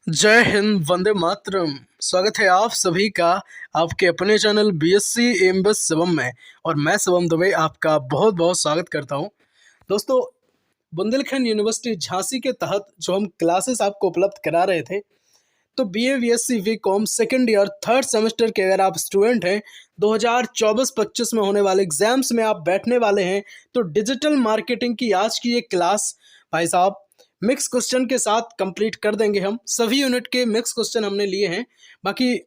जय हिंद, वंदे मातरम। स्वागत है आप सभी का आपके अपने चैनल बीएससी एमबीए शिवम में। और मैं शिवम दुबे आपका बहुत बहुत स्वागत करता हूं। दोस्तों, बुंदेलखंड यूनिवर्सिटी झांसी के तहत जो हम क्लासेस आपको उपलब्ध करा रहे थे, तो BA BSc BCom second year third semester के अगर आप स्टूडेंट हैं, 2024-25 में होने वाले एग्जाम्स में आप बैठने वाले हैं, तो डिजिटल मार्केटिंग की आज की ये क्लास भाई साहब मिक्स क्वेश्चन के साथ कंप्लीट कर देंगे। हम सभी यूनिट के मिक्स क्वेश्चन हमने लिए हैं। बाकी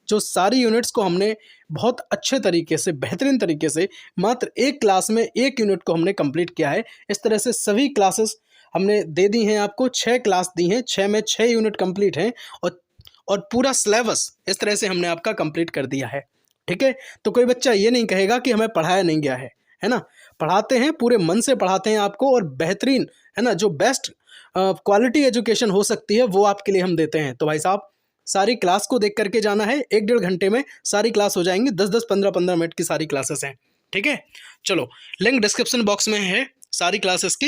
जो सारी यूनिट्स को हमने बहुत अच्छे तरीके से, बेहतरीन तरीके से मात्र एक क्लास में एक यूनिट को हमने कंप्लीट किया है। इस तरह से सभी क्लासेस हमने दे दी हैं आपको, 6 क्लास दी हैं, 6 में 6 यूनिट कंप्लीट हैं और पूरा सिलेबस इस तरह से हमने आपका कंप्लीट कर दिया है। ठीक है, तो कोई बच्चा ये नहीं कहेगा कि हमें पढ़ाया नहीं गया है ना। पढ़ाते हैं, पूरे मन से पढ़ाते हैं आपको, और बेहतरीन है ना, जो बेस्ट क्वालिटी एजुकेशन हो सकती है वो आपके लिए हम देते हैं। तो भाई साहब, सारी क्लास को देख करके जाना है। 1-1.5 घंटे में सारी क्लास हो जाएंगी। 10-10, 15-15 मिनट की सारी क्लासेस हैं। ठीक है, चलो, लिंक डिस्क्रिप्शन बॉक्स में है सारी क्लासेस की,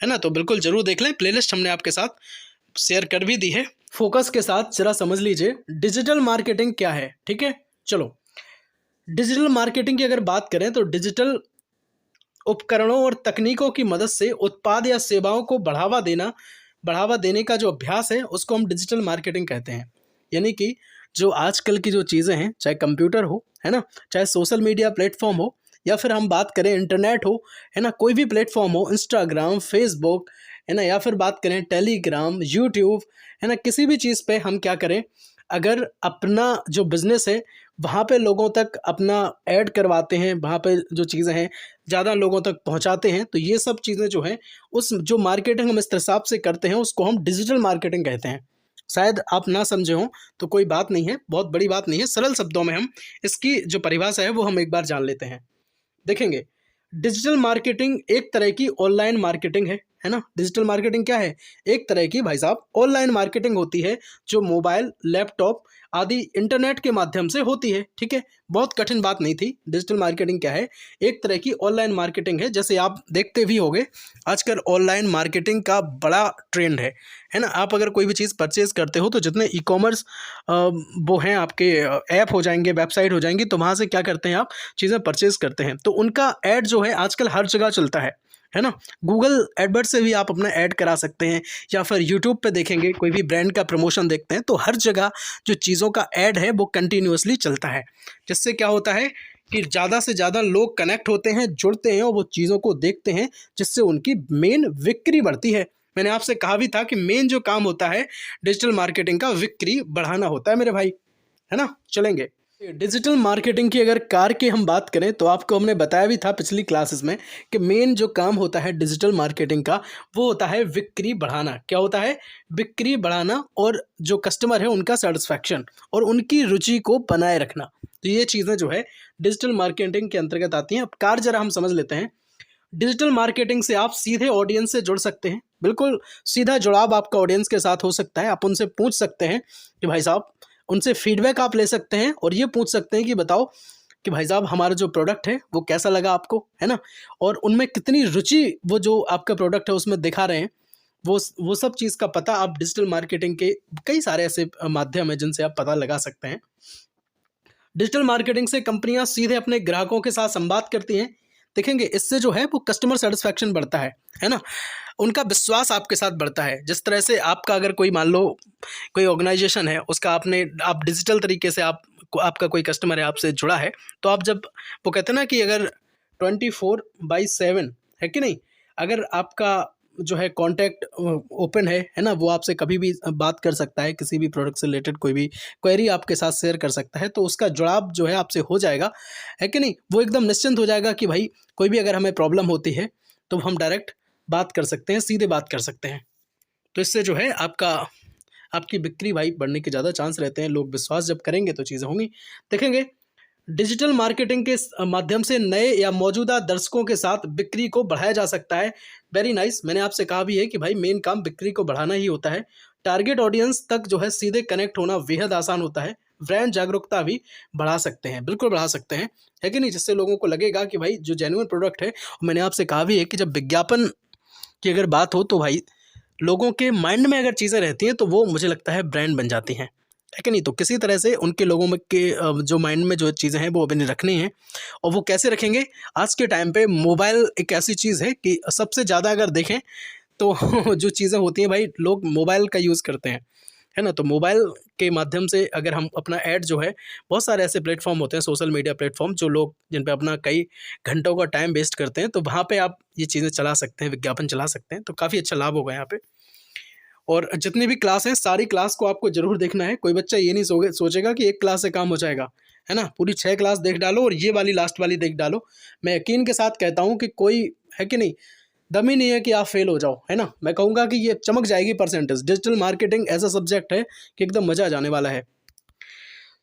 है ना, तो बिल्कुल जरूर देख लें। प्लेलिस्ट हमने आपके साथ शेयर कर भी दी है। फोकस के साथ जरा समझ लीजिए डिजिटल मार्केटिंग क्या है। ठीक है, चलो, डिजिटल मार्केटिंग की अगर बात करें तो डिजिटल उपकरणों और तकनीकों की मदद से उत्पाद या सेवाओं को बढ़ावा देने का जो अभ्यास है उसको हम डिजिटल मार्केटिंग कहते हैं। यानी कि जो आजकल की जो चीज़ें हैं, चाहे कंप्यूटर हो, है ना, चाहे सोशल मीडिया प्लेटफॉर्म हो, या फिर हम बात करें इंटरनेट हो, है ना, कोई भी प्लेटफॉर्म हो, इंस्टाग्राम, फेसबुक, है ना, या फिर बात करें टेलीग्राम, यूट्यूब, है ना, किसी भी चीज़ पे हम क्या करें, अगर अपना जो बिजनेस है वहाँ पे लोगों तक अपना ऐड करवाते हैं, वहाँ पे जो चीज़ें हैं ज़्यादा लोगों तक पहुँचाते हैं, तो ये सब चीज़ें जो हैं, उस जो मार्केटिंग हम इस हिसाब से करते हैं उसको हम डिजिटल मार्केटिंग कहते हैं। शायद आप ना समझे हों तो कोई बात नहीं है, बहुत बड़ी बात नहीं है। सरल शब्दों में हम इसकी जो परिभाषा है वो हम एक बार जान लेते हैं। देखेंगे, डिजिटल मार्केटिंग एक तरह की ऑनलाइन मार्केटिंग है ना। डिजिटल मार्केटिंग क्या है? एक तरह की भाई साहब ऑनलाइन मार्केटिंग होती है, जो मोबाइल, लैपटॉप आदि इंटरनेट के माध्यम से होती है। ठीक है, बहुत कठिन बात नहीं थी। डिजिटल मार्केटिंग क्या है? एक तरह की ऑनलाइन मार्केटिंग है। जैसे आप देखते भी होंगे, आजकल ऑनलाइन मार्केटिंग का बड़ा ट्रेंड है ना। आप अगर कोई भी चीज़ परचेज करते हो तो जितने ई कॉमर्स वो हैं आपके, ऐप हो जाएंगे, वेबसाइट हो जाएंगी, तो वहाँ से क्या करते हैं, आप चीज़ें परचेज करते हैं, तो उनका ऐड जो है आजकल हर जगह चलता है ना। गूगल एडवर्ड से भी आप अपना ऐड करा सकते हैं, या फिर यूट्यूब पे देखेंगे, कोई भी ब्रांड का प्रमोशन देखते हैं, तो हर जगह जो चीज़ों का ऐड है वो कंटिन्यूअसली चलता है। जिससे क्या होता है कि ज़्यादा से ज़्यादा लोग कनेक्ट होते हैं, जुड़ते हैं और वो चीज़ों को देखते हैं, जिससे उनकी मेन बिक्री बढ़ती है। मैंने आपसे कहा भी था कि मेन जो काम होता है डिजिटल मार्केटिंग का, बिक्री बढ़ाना होता है मेरे भाई, है ना। चलेंगे, डिजिटल मार्केटिंग की अगर कार की हम बात करें तो आपको हमने बताया भी था पिछली क्लासेस में कि मेन जो काम होता है डिजिटल मार्केटिंग का वो होता है बिक्री बढ़ाना। क्या होता है? बिक्री बढ़ाना, और जो कस्टमर है उनका सेटिस्फैक्शन और उनकी रुचि को बनाए रखना। तो ये चीज़ें जो है डिजिटल मार्केटिंग के अंतर्गत आती हैं। अब कार जरा हम समझ लेते हैं। डिजिटल मार्केटिंग से आप सीधे ऑडियंस से जुड़ सकते हैं। बिल्कुल सीधा जुड़ाव आपका ऑडियंस के साथ हो सकता है। आप उनसे पूछ सकते हैं कि भाई साहब, उनसे फीडबैक आप ले सकते हैं और ये पूछ सकते हैं कि बताओ कि भाई साहब हमारा जो प्रोडक्ट है वो कैसा लगा आपको, है ना, और उनमें कितनी रुचि वो जो आपका प्रोडक्ट है उसमें दिखा रहे हैं। वो सब चीज़ का पता आप डिजिटल मार्केटिंग के कई सारे ऐसे माध्यम हैं जिनसे आप पता लगा सकते हैं। डिजिटल मार्केटिंग से कंपनियां सीधे अपने ग्राहकों के साथ संवाद करती हैं। देखेंगे, इससे जो है वो कस्टमर सेटिस्फैक्शन बढ़ता है ना, उनका विश्वास आपके साथ बढ़ता है। जिस तरह से आपका अगर कोई, मान लो कोई ऑर्गेनाइजेशन है, उसका आप डिजिटल तरीके से आपका कोई कस्टमर है, आपसे जुड़ा है, तो आप जब, वो कहते हैं ना कि अगर 24/7 है कि नहीं, अगर आपका जो है कॉन्टैक्ट ओपन है ना, वो आपसे कभी भी बात कर सकता है, किसी भी प्रोडक्ट से रिलेटेड कोई भी क्वेरी आपके साथ शेयर कर सकता है, तो उसका जुड़ाव जो है आपसे हो जाएगा, है कि नहीं। वो एकदम निश्चिंत हो जाएगा कि भाई कोई भी अगर हमें प्रॉब्लम होती है तो हम डायरेक्ट बात कर सकते हैं, सीधे बात कर सकते हैं। तो इससे जो है आपकी बिक्री भाई बढ़ने के ज़्यादा चांस रहते हैं। लोग विश्वास जब करेंगे तो चीज़ें होंगी। देखेंगे, डिजिटल मार्केटिंग के माध्यम से नए या मौजूदा दर्शकों के साथ बिक्री को बढ़ाया जा सकता है। Very nice. मैंने आपसे कहा भी है कि भाई मेन काम बिक्री को बढ़ाना ही होता है। टारगेट ऑडियंस तक जो है सीधे कनेक्ट होना बेहद आसान होता है। ब्रांड जागरूकता भी बढ़ा सकते हैं, बिल्कुल बढ़ा सकते हैं, है कि नहीं, जिससे लोगों को लगेगा कि भाई जो जेन्युइन प्रोडक्ट है। मैंने आपसे कहा भी है कि जब विज्ञापन की अगर बात हो तो भाई लोगों के माइंड में अगर चीज़ें रहती हैं तो वो मुझे लगता है ब्रांड बन जाती हैं, है कि नहीं। तो किसी तरह से उनके लोगों में के जो माइंड में जो चीज़ें हैं वो अपनी रखनी हैं। और वो कैसे रखेंगे? आज के टाइम पे मोबाइल एक ऐसी चीज़ है कि सबसे ज़्यादा अगर देखें तो जो चीज़ें होती हैं भाई, लोग मोबाइल का यूज़ करते हैं, है ना। तो मोबाइल के माध्यम से अगर हम अपना ऐड जो है, बहुत सारे ऐसे प्लेटफॉर्म होते हैं, सोशल मीडिया प्लेटफॉर्म, जो लोग जिन पे अपना कई घंटों का टाइम वेस्ट करते हैं, तो वहाँ पे आप ये चीज़ें चला सकते हैं, विज्ञापन चला सकते हैं। तो काफ़ी अच्छा लाभ होगा यहाँ पे। और जितनी भी क्लास हैं, सारी क्लास को आपको ज़रूर देखना है। कोई बच्चा ये नहीं सोचेगा कि एक क्लास से काम हो जाएगा, है ना। पूरी 6 क्लास देख डालो और ये वाली लास्ट वाली देख डालो। मैं यकीन के साथ कहता हूँ कि कोई, है कि नहीं, दम ही नहीं है कि आप फेल हो जाओ, है ना। मैं कहूँगा कि ये चमक जाएगी परसेंटेज। डिजिटल मार्केटिंग ऐसा सब्जेक्ट है कि एकदम मज़ा आ जाने वाला है।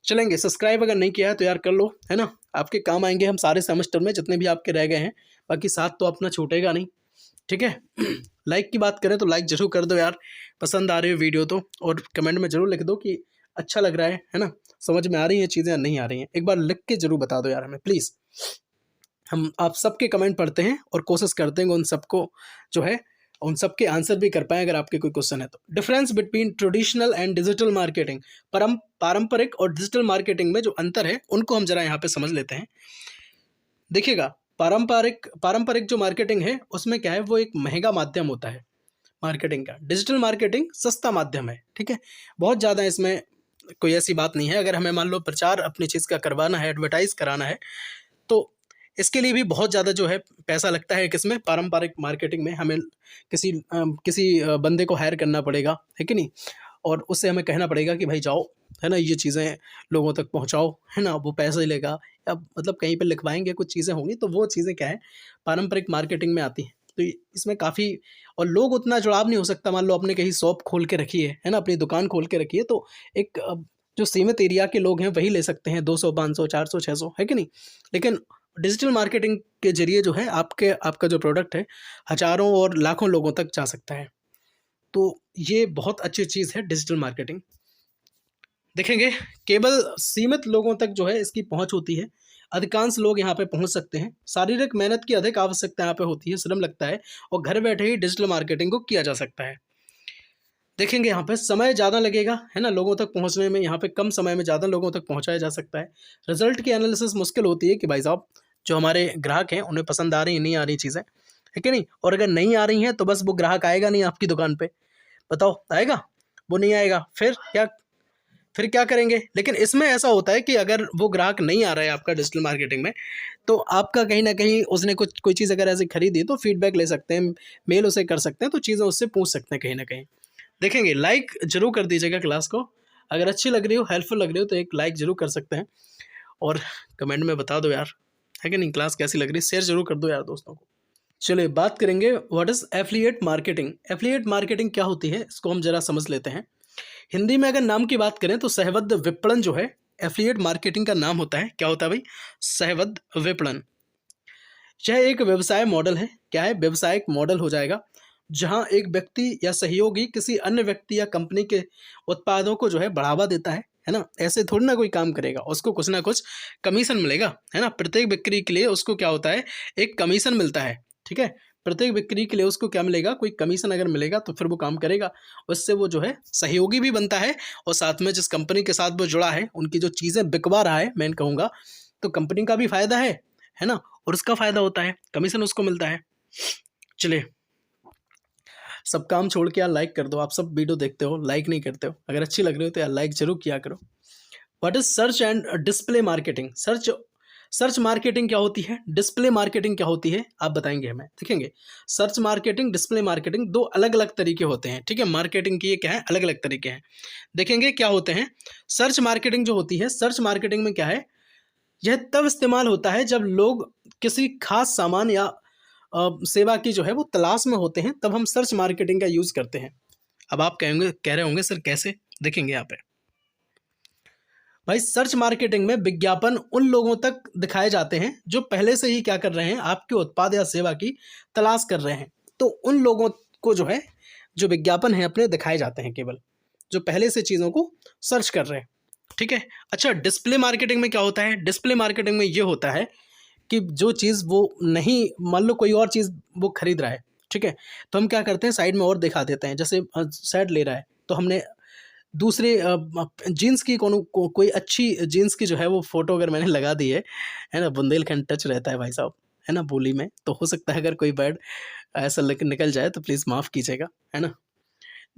चलेंगे, सब्सक्राइब अगर नहीं किया है तो यार कर लो, है ना। आपके काम आएंगे हम सारे सेमेस्टर में, जितने भी आपके रह गए हैं। बाकी साथ तो अपना छूटेगा नहीं, ठीक है। लाइक की बात करें तो लाइक जरूर कर दो यार, पसंद आ रही हो वीडियो तो। और कमेंट में जरूर लिख दो कि अच्छा लग रहा है ना, समझ में आ रही हैं चीज़ें या नहीं आ रही हैं। एक बार लिख के जरूर बता दो यार हमें प्लीज़। हम आप सबके कमेंट पढ़ते हैं और कोशिश करते हैं कि उन सबको जो है, उन सबके आंसर भी कर पाएँ अगर आपके कोई क्वेश्चन है तो। Difference between traditional and digital marketing, पारंपरिक और डिजिटल मार्केटिंग में जो अंतर है उनको हम जरा यहाँ पे समझ लेते हैं। देखिएगा, पारंपरिक जो मार्केटिंग है उसमें क्या है, वो एक महंगा माध्यम होता है मार्केटिंग का। डिजिटल मार्केटिंग सस्ता माध्यम है, ठीक है। बहुत ज़्यादा इसमें कोई ऐसी बात नहीं है। अगर हमें मान लो प्रचार अपनी चीज़ का करवाना है, एडवर्टाइज कराना है, तो इसके लिए भी बहुत ज़्यादा जो है पैसा लगता है। किसमें? पारंपरिक मार्केटिंग में हमें किसी बंदे को हायर करना पड़ेगा, है कि नहीं। और उससे हमें कहना पड़ेगा कि भाई जाओ, है ना, ये चीज़ें लोगों तक पहुंचाओ, है ना। वो पैसे लेगा या मतलब कहीं पे लिखवाएंगे, कुछ चीज़ें होंगी, तो वो चीज़ें क्या है, पारंपरिक मार्केटिंग में आती हैं। तो इसमें काफ़ी, और लोग उतना जुड़ाव नहीं हो सकता। मान लो आपने कहीं शॉप खोल के रखी है ना, अपनी दुकान खोल के रखी है, तो एक जो सीमित एरिया के लोग हैं वही ले सकते हैं, 200 500 400 600, है कि नहीं। लेकिन डिजिटल मार्केटिंग के जरिए जो है आपका जो प्रोडक्ट है हज़ारों और लाखों लोगों तक जा सकता है। तो ये बहुत अच्छी चीज़ है डिजिटल मार्केटिंग। देखेंगे, केवल सीमित लोगों तक जो है इसकी पहुंच होती है। अधिकांश लोग यहाँ पे पहुंच सकते हैं। शारीरिक मेहनत की अधिक आवश्यकता यहाँ पे होती है, श्रम लगता है, और घर बैठे ही डिजिटल मार्केटिंग को किया जा सकता है। देखेंगे यहाँ पे समय ज़्यादा लगेगा, है ना, लोगों तक पहुँचने में। यहाँ पे कम समय में ज़्यादा लोगों तक पहुँचाया जा सकता है। रिजल्ट की एनालिसिस मुश्किल होती है कि भाई साहब जो हमारे ग्राहक हैं उन्हें पसंद आ रही है, नहीं आ रही चीज़ें, है कि नहीं। और अगर नहीं आ रही हैं तो बस वो ग्राहक आएगा नहीं आपकी दुकान पे। बताओ आएगा? वो नहीं आएगा, फिर क्या करेंगे। लेकिन इसमें ऐसा होता है कि अगर वो ग्राहक नहीं आ रहा है आपका डिजिटल मार्केटिंग में, तो आपका कहीं ना कहीं उसने कोई चीज़ अगर ऐसे खरीदी तो फीडबैक ले सकते हैं, मेल उसे कर सकते हैं, तो चीज़ें उससे पूछ सकते हैं कहीं ना कहीं। देखेंगे, लाइक जरूर कर दीजिएगा क्लास को। अगर अच्छी लग रही हो, हेल्पफुल लग रही हो, तो एक लाइक जरूर कर सकते हैं। और कमेंट में बता दो यार, है कि नहीं, क्लास कैसी लग रही है। शेयर जरूर कर दो यार दोस्तों को। चलिए बात करेंगे what is affiliate marketing. Affiliate marketing क्या होती है, इसको हम जरा समझ लेते हैं। हिंदी में अगर नाम की बात करें तो सहबद्ध विपणन जो है एफिलिएट मार्केटिंग का नाम होता है। क्या होता है भाई? सहबद्ध विपणन। यह एक व्यवसाय मॉडल है। क्या है? व्यवसायिक मॉडल हो जाएगा, जहां एक व्यक्ति या सहयोगी किसी अन्य व्यक्ति या कंपनी के उत्पादों को जो है बढ़ावा देता है ना। ऐसे थोड़ी ना कोई काम करेगा, उसको कुछ ना कुछ कमीशन मिलेगा, है ना। प्रत्येक बिक्री के लिए उसको क्या होता है, एक कमीशन मिलता है, ठीक है। प्रत्येक बिक्री के लिए उसको क्या मिलेगा, कोई कमीशन अगर मिलेगा तो फिर वो काम करेगा। उससे वो जो है सहयोगी भी बनता है, और साथ में जिस कंपनी के साथ वो जुड़ा है उनकी जो चीज़ें बिकवा रहा है, मैं कहूँगा, तो कंपनी का भी फायदा है ना, और उसका फायदा होता है, कमीशन उसको मिलता है। चलिए, सब काम छोड़ के यार लाइक कर दो। आप सब वीडियो देखते हो, लाइक नहीं करते हो। अगर अच्छी लग रही हो तो यार लाइक जरूर किया करो। What is search and display marketing. Search marketing क्या होती है, डिस्प्ले मार्केटिंग क्या होती है, आप बताएंगे हमें। देखेंगे, सर्च मार्केटिंग, डिस्प्ले मार्केटिंग दो अलग अलग तरीके होते हैं, ठीक है। मार्केटिंग की ये क्या है, अलग अलग तरीके हैं। देखेंगे क्या होते हैं। सर्च मार्केटिंग जो होती है, सर्च मार्केटिंग में क्या है, यह तब इस्तेमाल होता है जब लोग किसी खास सामान या सेवा की जो है वो तलाश में होते हैं, तब हम सर्च मार्केटिंग का यूज़ करते हैं। अब आप कह रहे होंगे सर कैसे। देखेंगे यहाँ पे भाई, सर्च मार्केटिंग में विज्ञापन उन लोगों तक दिखाए जाते हैं जो पहले से ही क्या कर रहे हैं, आपके उत्पाद या सेवा की तलाश कर रहे हैं। तो उन लोगों को जो है, जो विज्ञापन है अपने दिखाए जाते हैं, केवल जो पहले से चीज़ों को सर्च कर रहे हैं, ठीक है। अच्छा, डिस्प्ले मार्केटिंग में क्या होता है। डिस्प्ले मार्केटिंग में ये होता है कि जो चीज़ वो नहीं, मान लो कोई और चीज़ वो खरीद रहा है, ठीक है। तो हम क्या करते हैं, साइड में और दिखा देते हैं, जैसे शर्ट ले रहा है तो हमने दूसरे जीन्स की कोई अच्छी जीन्स की जो है वो फ़ोटो अगर मैंने लगा दी है ना, बुंदेलखंड टच रहता है भाई साहब, है ना बोली में, तो हो सकता है अगर कोई वर्ड ऐसा निकल जाए तो प्लीज़ माफ़ कीजिएगा, है ना।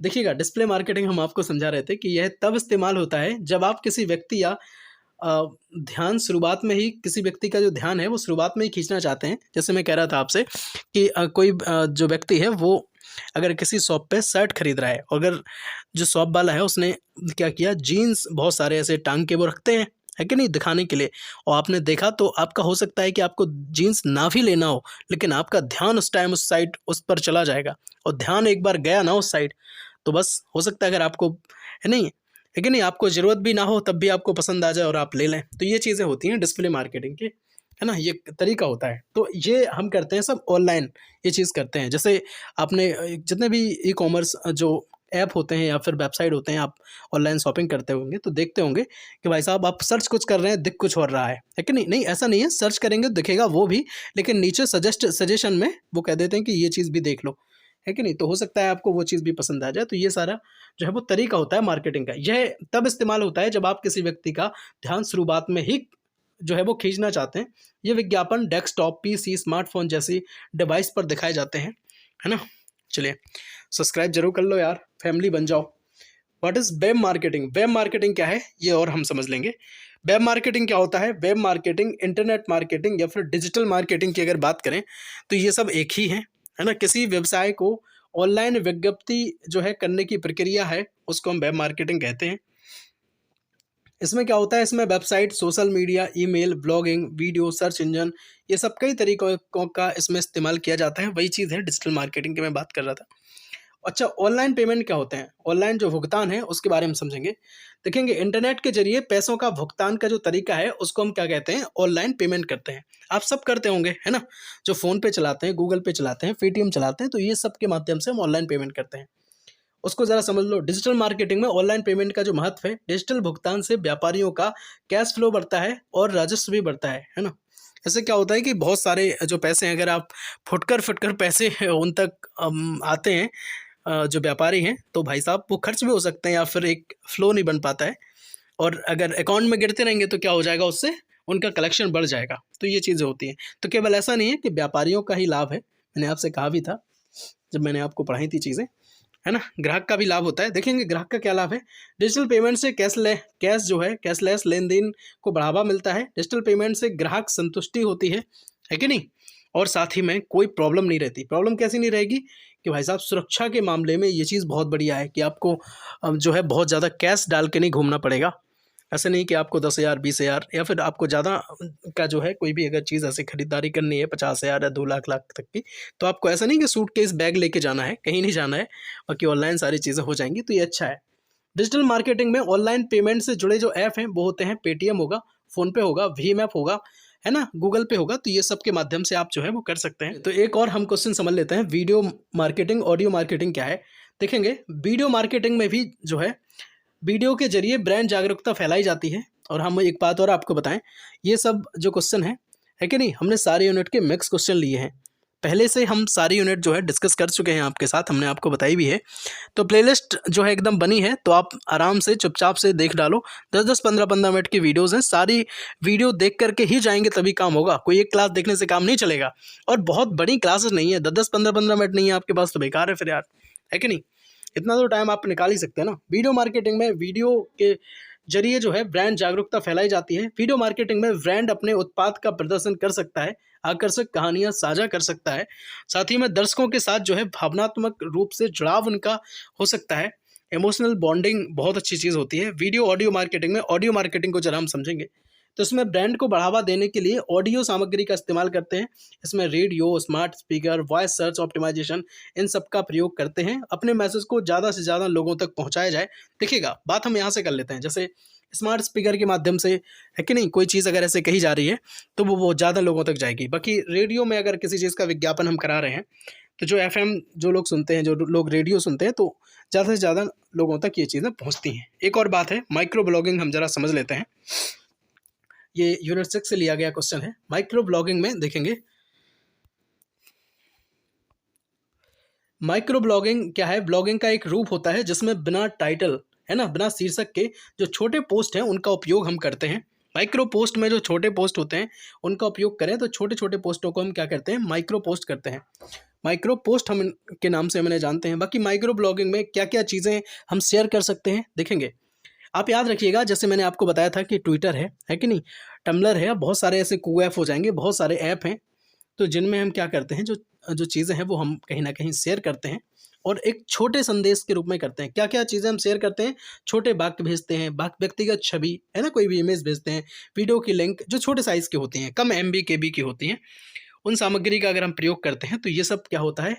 देखिएगा, डिस्प्ले मार्केटिंग हम आपको समझा रहे थे कि यह तब इस्तेमाल होता है जब आप किसी व्यक्ति या ध्यान शुरुआत में ही, किसी व्यक्ति का जो ध्यान है वो शुरुआत में ही खींचना चाहते हैं। जैसे मैं कह रहा था आपसे कि कोई जो व्यक्ति है वो अगर किसी शॉप पे शर्ट खरीद रहा है, और अगर जो शॉप वाला है उसने क्या किया, जीन्स बहुत सारे ऐसे टांग के वो रखते हैं, है कि नहीं, दिखाने के लिए, और आपने देखा, तो आपका हो सकता है कि आपको जीन्स ना भी लेना हो, लेकिन आपका ध्यान उस टाइम उस साइड उस पर चला जाएगा, और ध्यान एक बार गया ना उस साइड, तो बस हो सकता है अगर आपको, है नहीं, है कि नहीं, आपको ज़रूरत भी ना हो तब भी आपको पसंद आ जाए और आप ले लें। तो ये चीज़ें होती हैं डिस्प्ले मार्केटिंग की, है ना, ये तरीका होता है। तो ये हम करते हैं सब ऑनलाइन, ये चीज़ करते हैं। जैसे आपने जितने भी ई कॉमर्स जो ऐप होते हैं या फिर वेबसाइट होते हैं, आप ऑनलाइन शॉपिंग करते होंगे तो देखते होंगे कि भाई साहब आप सर्च कुछ कर रहे हैं, दिख कुछ और रहा है कि नहीं? नहीं, ऐसा नहीं है, सर्च करेंगे तो दिखेगा वो भी, लेकिन नीचे सजेशन में वो कह देते हैं कि ये चीज़ भी देख लो, है कि नहीं? तो हो सकता है आपको वो चीज़ भी पसंद आ जाए। तो ये सारा जो है वो तरीका होता है मार्केटिंग का। यह तब इस्तेमाल होता है जब आप किसी व्यक्ति का ध्यान शुरुआत में ही जो है वो खींचना चाहते हैं। ये विज्ञापन डेस्कटॉप, पीसी, स्मार्टफ़ोन जैसी डिवाइस पर दिखाए जाते हैं, है ना? चलिए, सब्सक्राइब ज़रूर कर लो यार, फैमिली बन जाओ। What is web marketing? Web marketing क्या है, ये और हम समझ लेंगे। वेब मार्केटिंग क्या होता है? वेब मार्केटिंग, इंटरनेट मार्केटिंग या फिर डिजिटल मार्केटिंग की अगर बात करें, तो ये सब एक ही है ना? किसी व्यवसाय को ऑनलाइन विज्ञप्ति जो है करने की प्रक्रिया है, उसको हम वेब मार्केटिंग कहते हैं। इसमें क्या होता है, इसमें website, social media, email, blogging, video, search engine, ये सब कई तरीकों का इसमें इस्तेमाल किया जाता है। वही चीज़ है डिजिटल मार्केटिंग की मैं बात कर रहा था। अच्छा, ऑनलाइन पेमेंट क्या होते हैं? ऑनलाइन जो भुगतान है उसके बारे में समझेंगे। देखेंगे, इंटरनेट के ज़रिए पैसों का भुगतान का जो तरीका है उसको हम क्या कहते हैं? ऑनलाइन पेमेंट करते हैं। आप सब करते होंगे, है ना? जो फ़ोन पे चलाते हैं, गूगल पे चलाते हैं, पेटीएम चलाते हैं, तो ये सब के माध्यम से हम ऑनलाइन पेमेंट करते हैं। उसको ज़रा समझ लो। डिजिटल मार्केटिंग में ऑनलाइन पेमेंट का जो महत्व है, डिजिटल भुगतान से व्यापारियों का कैश फ्लो बढ़ता है और राजस्व भी बढ़ता है ना? इससे क्या होता है कि बहुत सारे जो पैसे हैं, अगर आप फुटकर पैसे उन तक आते हैं, जो व्यापारी हैं, तो भाई साहब वो खर्च भी हो सकते हैं या फिर एक फ्लो नहीं बन पाता है, और अगर अकाउंट में गिरते रहेंगे तो क्या हो जाएगा, उससे उनका कलेक्शन बढ़ जाएगा। तो ये चीज़ें होती हैं। तो केवल ऐसा नहीं है कि व्यापारियों का ही लाभ है, मैंने आपसे कहा भी था जब मैंने आपको पढ़ाई थी चीज़ें, है ना? ग्राहक का भी लाभ होता है। देखेंगे ग्राहक का क्या लाभ है। डिजिटल पेमेंट से कैश जो है, कैशलेस लेन-देन को बढ़ावा मिलता है। डिजिटल पेमेंट से ग्राहक संतुष्टि होती है कि नहीं? और साथ ही में कोई प्रॉब्लम नहीं रहती। प्रॉब्लम कैसी नहीं रहेगी कि भाई साहब, सुरक्षा के मामले में ये चीज़ बहुत बढ़िया है कि आपको जो है बहुत ज़्यादा कैश डाल के नहीं घूमना पड़ेगा। ऐसा नहीं कि आपको 10,000, 20,000 या फिर आपको ज़्यादा का जो है कोई भी अगर चीज़ ऐसे खरीदारी करनी है 50,000 या 2 लाख तक की, तो आपको ऐसा नहीं कि सूटकेस बैग लेके जाना है, कहीं नहीं जाना है, बाकी ऑनलाइन सारी चीज़ें हो जाएँगी, तो ये अच्छा है। डिजिटल मार्केटिंग में ऑनलाइन पेमेंट से जुड़े जो ऐप हैं वो होते हैं, पेटीएम होगा, फ़ोनपे होगा, भीम ऐप होगा, है ना? गूगल पे होगा, तो ये सब के माध्यम से आप जो है वो कर सकते हैं। तो एक और हम क्वेश्चन समझ लेते हैं, वीडियो मार्केटिंग, ऑडियो मार्केटिंग क्या है? देखेंगे, वीडियो मार्केटिंग में भी जो है वीडियो के ज़रिए ब्रांड जागरूकता फैलाई जाती है। और हम एक बात और आपको बताएँ, ये सब जो क्वेश्चन है कि नहीं? हमने सारे यूनिट के मिक्स क्वेश्चन लिए हैं। पहले से हम सारी यूनिट जो है डिस्कस कर चुके हैं आपके साथ, हमने आपको बताई भी है। तो प्लेलिस्ट जो है एकदम बनी है, तो आप आराम से चुपचाप से देख डालो। 10-10, 15-15 मिनट की वीडियोज़ हैं, सारी वीडियो देख कर के ही जाएँगे तभी काम होगा। कोई एक क्लास देखने से काम नहीं चलेगा, और बहुत बड़ी क्लासेस नहीं है, 10-10, 15-15 मिनट नहीं है आपके पास तो बेकार है फिर यार, है कि नहीं? इतना तो टाइम आप निकाल ही सकते हैं ना। वीडियो मार्केटिंग में वीडियो के ज़रिए जो है ब्रांड जागरूकता फैलाई जाती है। वीडियो मार्केटिंग में ब्रांड अपने उत्पाद का प्रदर्शन कर सकता है, आकर्षक कहानियाँ साझा कर सकता है, साथ ही में दर्शकों के साथ जो है भावनात्मक रूप से जुड़ाव उनका हो सकता है। इमोशनल बॉन्डिंग बहुत अच्छी चीज़ होती है। वीडियो ऑडियो मार्केटिंग में, ऑडियो मार्केटिंग को जरा हम समझेंगे, तो इसमें ब्रांड को बढ़ावा देने के लिए ऑडियो सामग्री का इस्तेमाल करते हैं। इसमें radio, smart speaker, voice search optimisation, इन सब का प्रयोग करते हैं। अपने मैसेज को ज़्यादा से ज़्यादा लोगों तक पहुँचाया जाए। देखिएगा, बात हम यहाँ से कर लेते हैं, जैसे स्मार्ट स्पीकर के माध्यम से, है कि नहीं? कोई चीज़ अगर ऐसे कही जा रही है तो वो ज़्यादा लोगों तक जाएगी। बाकी रेडियो में अगर किसी चीज़ का विज्ञापन हम करा रहे हैं, तो जो एफएम जो लोग सुनते हैं, जो लोग रेडियो सुनते हैं, तो ज़्यादा से ज़्यादा लोगों तक ये चीज़ें पहुँचती हैं। एक और बात है, माइक्रो ब्लॉगिंग हम ज़रा समझ लेते हैं। ये यूनिट 6 से लिया गया क्वेश्चन है। माइक्रो ब्लॉगिंग में देखेंगे, माइक्रो ब्लॉगिंग क्या है? ब्लॉगिंग का एक रूप होता है जिसमें बिना टाइटल, है ना, बिना शीर्षक के जो छोटे पोस्ट हैं उनका उपयोग हम करते हैं। माइक्रो पोस्ट में जो छोटे पोस्ट होते हैं उनका उपयोग करें तो छोटे-छोटे पोस्टों को हम क्या करते हैं? माइक्रो पोस्ट करते हैं। माइक्रो पोस्ट हम के नाम से हम इन्हें जानते हैं। बाकी माइक्रो ब्लॉगिंग में क्या-क्या चीज़ें हम शेयर कर सकते हैं, देखेंगे। आप याद रखिएगा, जैसे मैंने आपको बताया था कि ट्विटर है कि नहीं? टम्बलर है, बहुत सारे ऐसे कूऐप हो जाएँगे, बहुत सारे ऐप हैं, तो जिनमें हम क्या करते हैं, जो जो चीज़ें हैं वो हम कहीं न कहीं शेयर करते हैं और एक छोटे संदेश के रूप में करते हैं। क्या-क्या चीज़ें हम शेयर करते हैं? छोटे वाक्य भेजते हैं, व्यक्तिगत छवि, है ना? कोई भी इमेज भेजते हैं, वीडियो की लिंक जो छोटे साइज़ की होती हैं, कम एमबी, केबी की होती हैं, उन सामग्री का अगर हम प्रयोग करते हैं तो ये सब क्या होता है?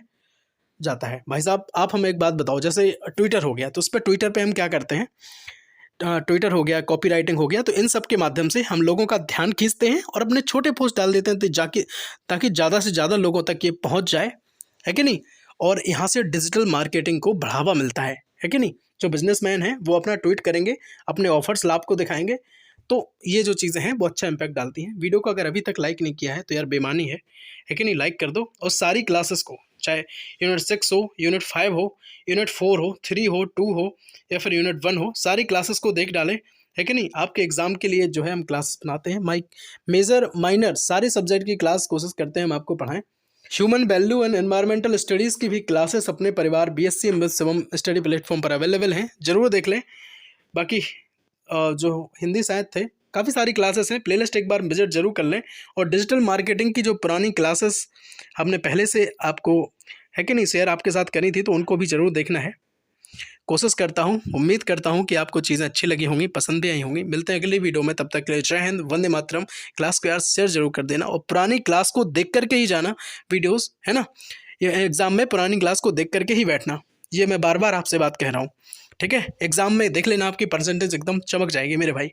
जाता है। भाई साहब, आप हमें एक बात बताओ, जैसे ट्विटर हो गया, तो उसपे ट्विटर पे हम क्या करते हैं? ट्विटर हो गया, कॉपी राइटिंग हो गया, तो इन सब के माध्यम से हम लोगों का ध्यान खींचते हैं और अपने छोटे पोस्ट डाल देते हैं ताकि ज़्यादा से ज़्यादा लोगों तक ये पहुंच जाए, है कि नहीं? और यहाँ से डिजिटल मार्केटिंग को बढ़ावा मिलता है कि नहीं? जो बिजनेसमैन हैं वो अपना ट्वीट करेंगे, अपने ऑफर्स लाभ को दिखाएंगे, तो ये जो चीज़ें हैं वो अच्छा इम्पैक्ट डालती हैं। वीडियो को अगर अभी तक लाइक नहीं किया है तो यार बेईमानी है कि नहीं? लाइक कर दो और सारी क्लासेस को, चाहे यूनिट 6 हो, यूनिट 5 हो, यूनिट 4 हो, 3 हो, 2 हो या फिर यूनिट 1 हो, सारी क्लासेस को देख डालें, है कि नहीं? आपके एग्ज़ाम के लिए जो है हम क्लासेस बनाते हैं, मेजर माइनर सारे सब्जेक्ट की क्लास कोशिश करते हैं हम आपको पढ़ाएं। Human value and environmental studies की भी क्लासेस अपने परिवार BSc MS Shivam study platform पर अवेलेबल हैं, ज़रूर देख लें। बाकी जो हिंदी साहित्य थे, काफ़ी सारी क्लासेस हैं, प्लेलिस्ट एक बार विजिट जरूर कर लें। और डिजिटल मार्केटिंग की जो पुरानी क्लासेस हमने पहले से आपको, है कि नहीं, शेयर आपके साथ करी थी, तो उनको भी ज़रूर देखना है। कोशिश करता हूँ, उम्मीद करता हूँ कि आपको चीज़ें अच्छी लगी होंगी, पसंद भी आई होंगी। मिलते हैं अगली वीडियो में, तब तक के लिए जय हिंद, वंदे मातरम। क्लास को यार शेयर जरूर कर देना और पुरानी क्लास को देख करके ही जाना वीडियोज़, है ना? ये एग्ज़ाम में पुरानी क्लास को देख करके ही बैठना, ये मैं बार बार आपसे बात कह रहा हूँ, ठीक है? एग्ज़ाम में देख लेना, आपकी परसेंटेज एकदम चमक जाएगी मेरे भाई।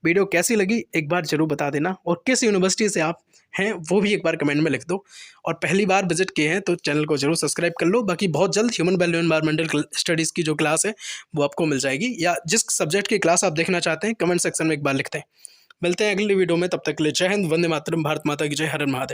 वीडियो कैसी लगी एक बार ज़रूर बता देना और किस यूनिवर्सिटी से आप हैं वो भी एक बार कमेंट में लिख दो। और पहली बार विजिट किए हैं तो चैनल को जरूर सब्सक्राइब कर लो। बाकी बहुत जल्द ह्यूमन वैल्यू एनवायरमेंटल स्टडीज़ की जो क्लास है वो आपको मिल जाएगी, या जिस सब्जेक्ट की क्लास आप देखना चाहते हैं कमेंट सेक्शन में एक बार लिखते हैं। मिलते हैं अगली वीडियो में, तब तक के लिए जय हिंद, वंदे मातरम, भारत माता की जय, हर हर महादेव।